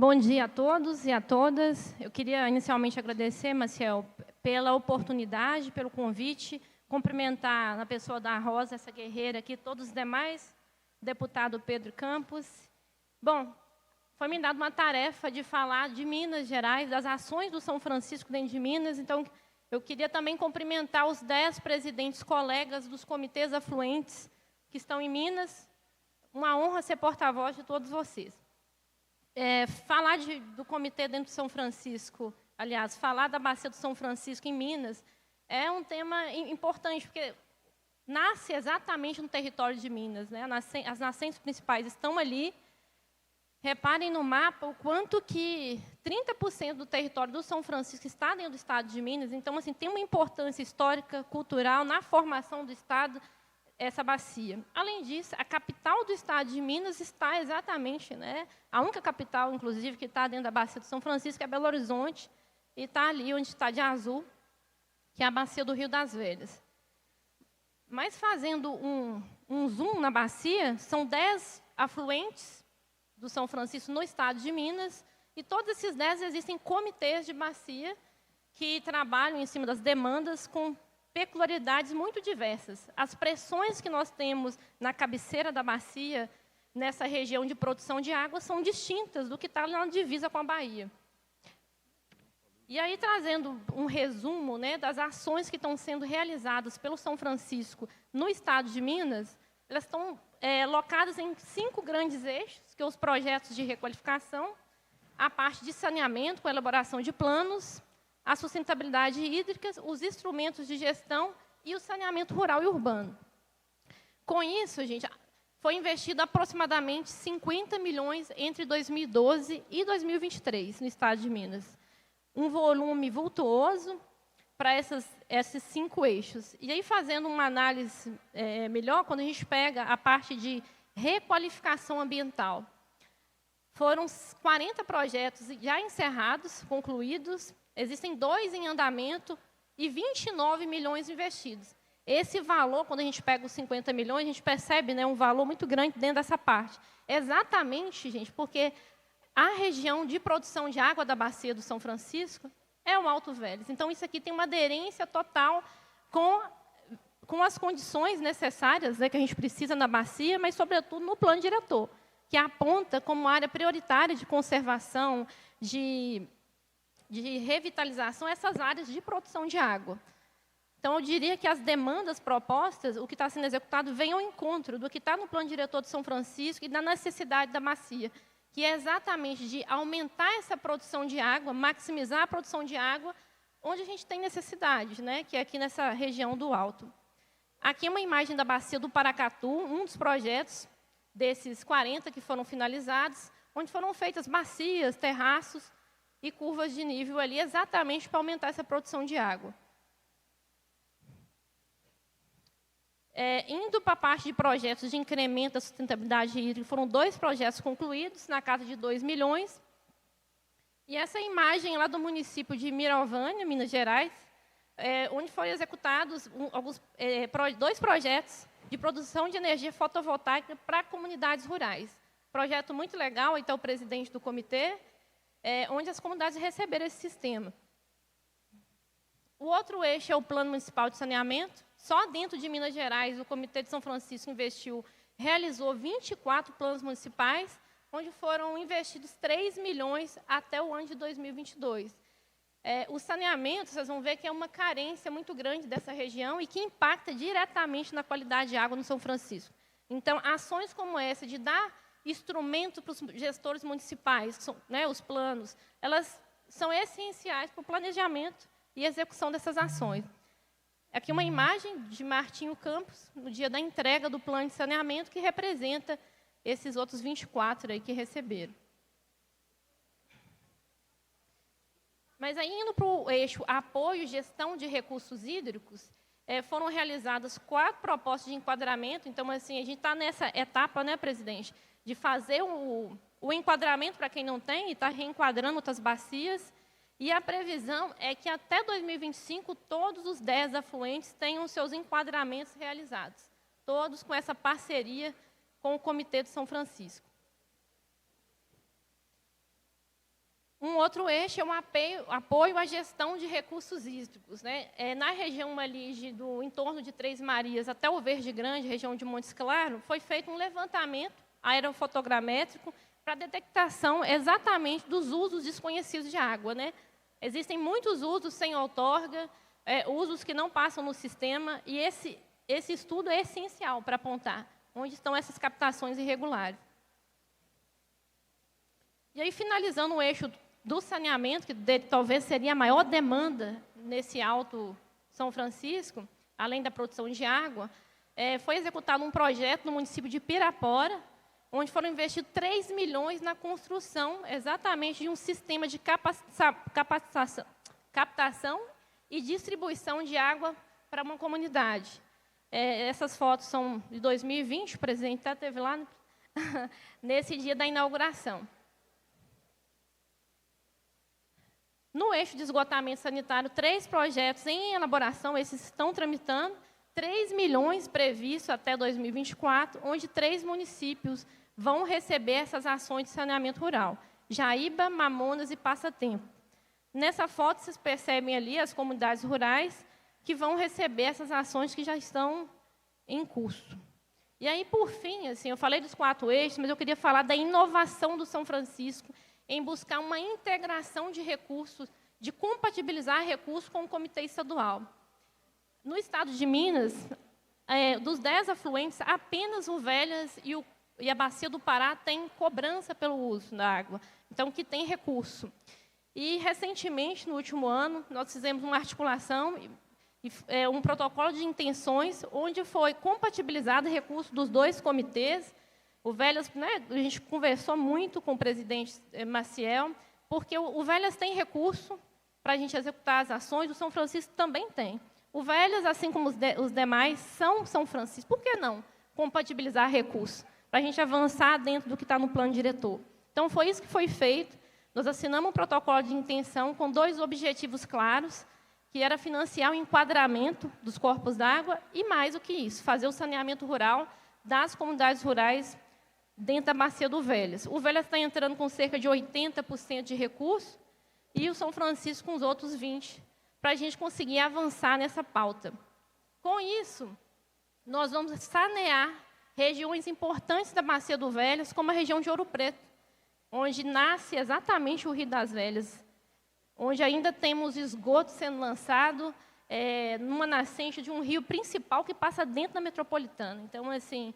Bom dia a todos e a todas. Eu queria inicialmente agradecer, Maciel, pela oportunidade, pelo convite, cumprimentar na pessoa da Rosa, essa guerreira aqui, todos os demais, deputado Pedro Campos. Bom, foi me dada uma tarefa de falar de Minas Gerais, das ações do São Francisco dentro de Minas, então eu queria também cumprimentar os 10 presidentes colegas dos comitês afluentes que estão em Minas. Uma honra ser porta-voz de todos vocês. Falar do comitê dentro de São Francisco, aliás, falar da Bacia do São Francisco em Minas, é um tema importante, porque nasce exatamente no território de Minas, né? As nascentes principais estão ali. Reparem no mapa o quanto que 30% do território do São Francisco está dentro do estado de Minas. Então, assim, tem uma importância histórica, cultural, na formação do estado, essa bacia. Além disso, a capital do estado de Minas está exatamente, né, a única capital, inclusive, que está dentro da bacia do São Francisco é Belo Horizonte, e está ali onde está de azul, que é a bacia do Rio das Velhas. Mas, fazendo um zoom na bacia, são 10 afluentes do São Francisco no estado de Minas, e todos esses 10 existem comitês de bacia que trabalham em cima das demandas com peculiaridades muito diversas. As pressões que nós temos na cabeceira da bacia, nessa região de produção de água, são distintas do que está na divisa com a Bahia. E aí, trazendo um resumo, né, das ações que estão sendo realizadas pelo São Francisco no estado de Minas, elas estão locadas em 5 grandes eixos, que são os projetos de requalificação, a parte de saneamento com a elaboração de planos, a sustentabilidade hídrica, os instrumentos de gestão e o saneamento rural e urbano. Com isso, gente, foi investido aproximadamente 50 milhões entre 2012 e 2023 no estado de Minas. Um volume vultuoso para esses 5 eixos. E aí, fazendo uma análise melhor, quando a gente pega a parte de requalificação ambiental, foram 40 projetos já encerrados, concluídos. Existem 2 em andamento e 29 milhões investidos. Esse valor, quando a gente pega os 50 milhões, a gente percebe, né, um valor muito grande dentro dessa parte. Exatamente, gente, porque a região de produção de água da bacia do São Francisco é o Alto Vélez. Então, isso aqui tem uma aderência total com as condições necessárias, né, que a gente precisa na bacia, mas, sobretudo, no plano diretor, que aponta como área prioritária de conservação, de revitalização, essas áreas de produção de água. Então, eu diria que as demandas propostas, o que está sendo executado, vem ao encontro do que está no plano diretor de São Francisco e da necessidade da bacia, que é exatamente de aumentar essa produção de água, maximizar a produção de água, onde a gente tem necessidade, né, que é aqui nessa região do Alto. Aqui é uma imagem da bacia do Paracatu, um dos projetos desses 40 que foram finalizados, onde foram feitas bacias, terraços e curvas de nível ali, exatamente para aumentar essa produção de água. Indo para a parte de projetos de incremento da sustentabilidade hídrica, foram 2 projetos concluídos, na casa de 2 milhões. E essa imagem lá do município de Miralvânia, Minas Gerais, onde foram executados 2 projetos de produção de energia fotovoltaica para comunidades rurais. Projeto muito legal, então o presidente do comitê, onde as comunidades receberam esse sistema. O outro eixo é o Plano Municipal de Saneamento. Só dentro de Minas Gerais, o Comitê de São Francisco realizou 24 planos municipais, onde foram investidos 3 milhões até o ano de 2022. O saneamento, vocês vão ver que é uma carência muito grande dessa região e que impacta diretamente na qualidade de água no São Francisco. Então, ações como essa, de dar instrumento para os gestores municipais, que são, né, os planos, elas são essenciais para o planejamento e execução dessas ações. Aqui uma imagem de Martinho Campos, no dia da entrega do plano de saneamento, que representa esses outros 24 aí que receberam. Mas aí, indo para o eixo apoio e gestão de recursos hídricos, foram realizadas 4 propostas de enquadramento. Então, assim, a gente está nessa etapa, né, presidente, de fazer o enquadramento para quem não tem e está reenquadrando outras bacias. E a previsão é que até 2025, todos os 10 afluentes tenham seus enquadramentos realizados. Todos com essa parceria com o Comitê de São Francisco. Um outro eixo é um apoio à gestão de recursos hídricos, né? Na região ali do entorno de Três Marias até o Verde Grande, região de Montes Claros, foi feito um levantamento aerofotogramétrico para detectação exatamente dos usos desconhecidos de água, né? Existem muitos usos sem outorga, usos que não passam no sistema, e esse estudo é essencial para apontar onde estão essas captações irregulares. E aí, finalizando o eixo do saneamento, que talvez seria a maior demanda nesse Alto São Francisco, além da produção de água, foi executado um projeto no município de Pirapora, onde foram investidos 3 milhões na construção exatamente de um sistema de captação e distribuição de água para uma comunidade. Essas fotos são de 2020, o presidente até esteve lá nesse dia da inauguração. No eixo de esgotamento sanitário, 3 projetos em elaboração, esses estão tramitando, 3 milhões previstos até 2024, onde 3 municípios vão receber essas ações de saneamento rural: Jaíba, Mamonas e Passatempo. Nessa foto, vocês percebem ali as comunidades rurais que vão receber essas ações que já estão em curso. E aí, por fim, assim, eu falei dos 4 eixos, mas eu queria falar da inovação do São Francisco em buscar uma integração de recursos, de compatibilizar recursos com o Comitê Estadual. No estado de Minas, dos 10 afluentes, apenas o Velhas e a Bacia do Pará têm cobrança pelo uso da água, então que tem recurso. E, recentemente, no último ano, nós fizemos uma articulação, um protocolo de intenções, onde foi compatibilizado o recurso dos 2 comitês. O Velhas, né, a gente conversou muito com o presidente Maciel, porque o Velhas tem recurso para a gente executar as ações, o São Francisco também tem. O Velhas, assim como os demais, são São Francisco. Por que não compatibilizar recursos? Para a gente avançar dentro do que está no plano diretor. Então, foi isso que foi feito. Nós assinamos um protocolo de intenção com 2 objetivos claros, que era financiar o enquadramento dos corpos d'água e, mais do que isso, fazer o saneamento rural das comunidades rurais dentro da Bacia do Velhas. O Velhas está entrando com cerca de 80% de recursos e o São Francisco com os outros 20%, para a gente conseguir avançar nessa pauta. Com isso, nós vamos sanear regiões importantes da Bacia do Velhas, como a região de Ouro Preto, onde nasce exatamente o Rio das Velhas, onde ainda temos esgoto sendo lançado numa nascente de um rio principal que passa dentro da metropolitana. Então, assim,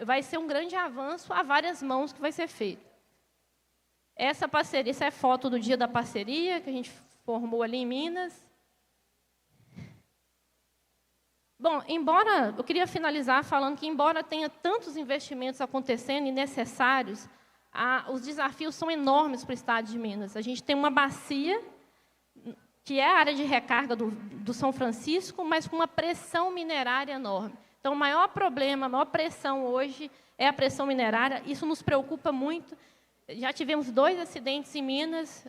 vai ser um grande avanço a várias mãos que vai ser feito. Essa parceria, essa é foto do dia da parceria, que a gente formou ali em Minas. Bom, eu queria finalizar falando que, embora tenha tantos investimentos acontecendo e necessários, os desafios são enormes para o estado de Minas. A gente tem uma bacia, que é a área de recarga do São Francisco, mas com uma pressão minerária enorme. Então, o maior problema, a maior pressão hoje é a pressão minerária. Isso nos preocupa muito. Já tivemos 2 acidentes em Minas.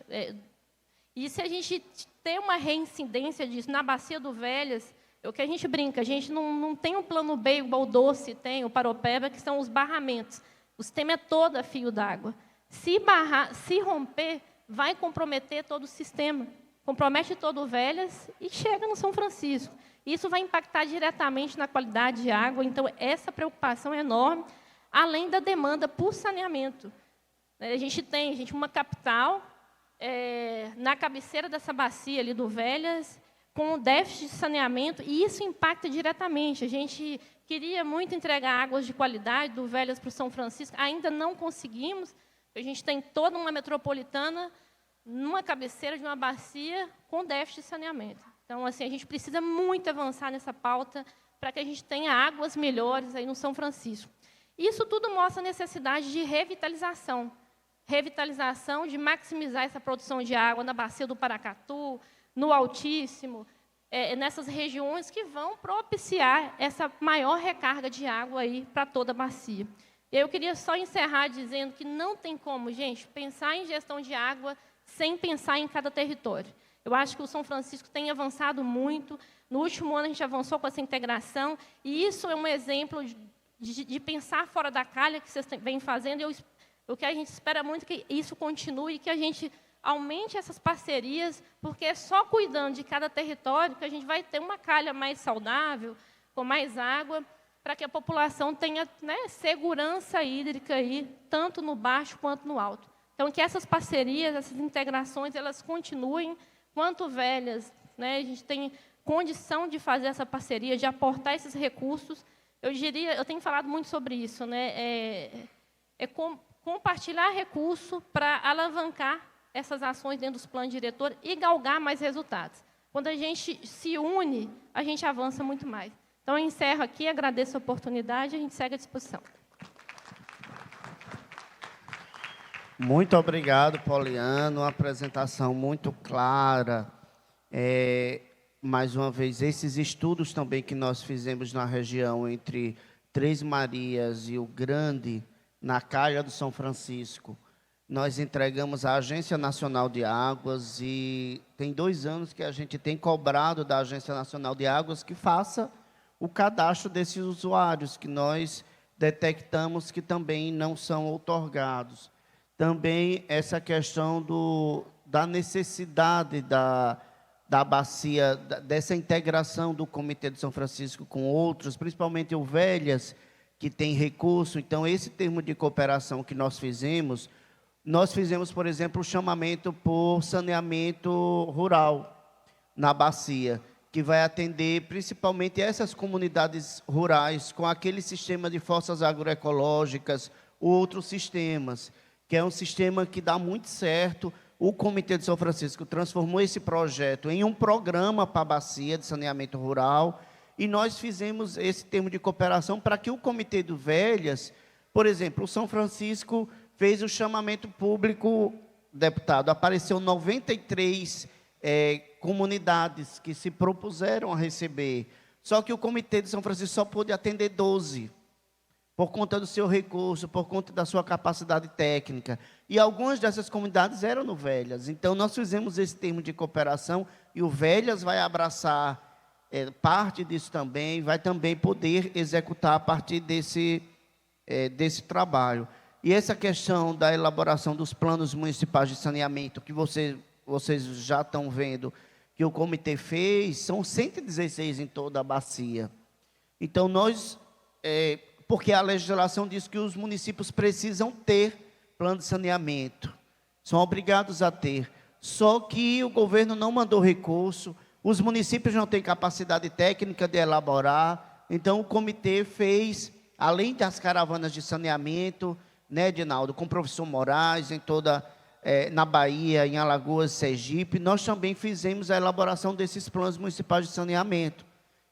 E se a gente ter uma reincidência disso na Bacia do Velhas, é o que a gente brinca, a gente não tem um plano B igual o Doce tem, o Paropeba, que são os barramentos. O sistema é todo a fio d'água. Se romper, vai comprometer todo o sistema. Compromete todo o Velhas e chega no São Francisco. Isso vai impactar diretamente na qualidade de água, então essa preocupação é enorme, além da demanda por saneamento. A gente tem uma capital na cabeceira dessa bacia ali do Velhas, com déficit de saneamento, e isso impacta diretamente. A gente queria muito entregar águas de qualidade do Velhas para o São Francisco, ainda não conseguimos. A gente tem toda uma metropolitana numa cabeceira de uma bacia com déficit de saneamento. Então, assim, a gente precisa muito avançar nessa pauta para que a gente tenha águas melhores aí no São Francisco. Isso tudo mostra a necessidade de revitalização. Revitalização, de maximizar essa produção de água na Bacia do Paracatu, no Altíssimo, nessas regiões que vão propiciar essa maior recarga de água aí para toda a bacia. E eu queria só encerrar dizendo que não tem como, gente, pensar em gestão de água sem pensar em cada território. Eu acho que o São Francisco tem avançado muito. No último ano, a gente avançou com essa integração, e isso é um exemplo de pensar fora da calha que vocês vêm fazendo. O que a gente espera muito é que isso continue, que a gente aumente essas parcerias, porque é só cuidando de cada território que a gente vai ter uma calha mais saudável, com mais água, para que a população tenha, né, segurança hídrica aí, tanto no baixo quanto no alto. Então, que essas parcerias, essas integrações, elas continuem. Quanto velhas, né, a gente tem condição de fazer essa parceria, de aportar esses recursos. Eu tenho falado muito sobre isso, né, compartilhar recurso para alavancar essas ações dentro dos planos diretores e galgar mais resultados. Quando a gente se une, a gente avança muito mais. Então, eu encerro aqui, agradeço a oportunidade e a gente segue à disposição. Muito obrigado, Poliana, uma apresentação muito clara. Mais uma vez, esses estudos também que nós fizemos na região entre Três Marias e o Grande, na Calha do São Francisco, nós entregamos à Agência Nacional de Águas e tem 2 anos que a gente tem cobrado da Agência Nacional de Águas que faça o cadastro desses usuários, que nós detectamos que também não são outorgados. Também essa questão da necessidade da bacia, dessa integração do Comitê de São Francisco com outros, principalmente o Velhas, que tem recurso. Então, esse termo de cooperação que nós fizemos, por exemplo, o chamamento por saneamento rural na bacia, que vai atender principalmente essas comunidades rurais com aquele sistema de fossas agroecológicas, outros sistemas, que é um sistema que dá muito certo. O Comitê de São Francisco transformou esse projeto em um programa para a bacia de saneamento rural, e nós fizemos esse termo de cooperação para que o Comitê do Velhas, por exemplo, o São Francisco fez o chamamento público, deputado, apareceu 93 comunidades que se propuseram a receber, só que o Comitê de São Francisco só pôde atender 12, por conta do seu recurso, por conta da sua capacidade técnica. E algumas dessas comunidades eram no Velhas. Então, nós fizemos esse termo de cooperação e o Velhas vai abraçar parte disso também, vai também poder executar a partir desse trabalho. E essa questão da elaboração dos planos municipais de saneamento, que vocês já estão vendo que o comitê fez, são 116 em toda a bacia. Então, porque a legislação diz que os municípios precisam ter plano de saneamento, são obrigados a ter, só que o governo não mandou recurso, os municípios não têm capacidade técnica de elaborar, então o comitê fez, além das caravanas de saneamento, né, Edinaldo, com o professor Moraes, na Bahia, em Alagoas, Sergipe, nós também fizemos a elaboração desses planos municipais de saneamento.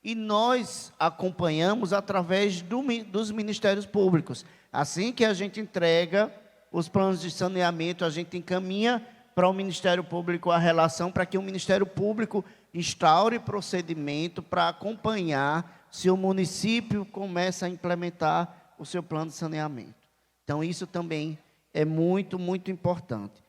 E nós acompanhamos através dos ministérios públicos. Assim que a gente entrega os planos de saneamento, a gente encaminha para o Ministério Público a relação para que o Ministério Público instaure procedimento para acompanhar se o município começa a implementar o seu plano de saneamento. Então, isso também é muito, muito importante.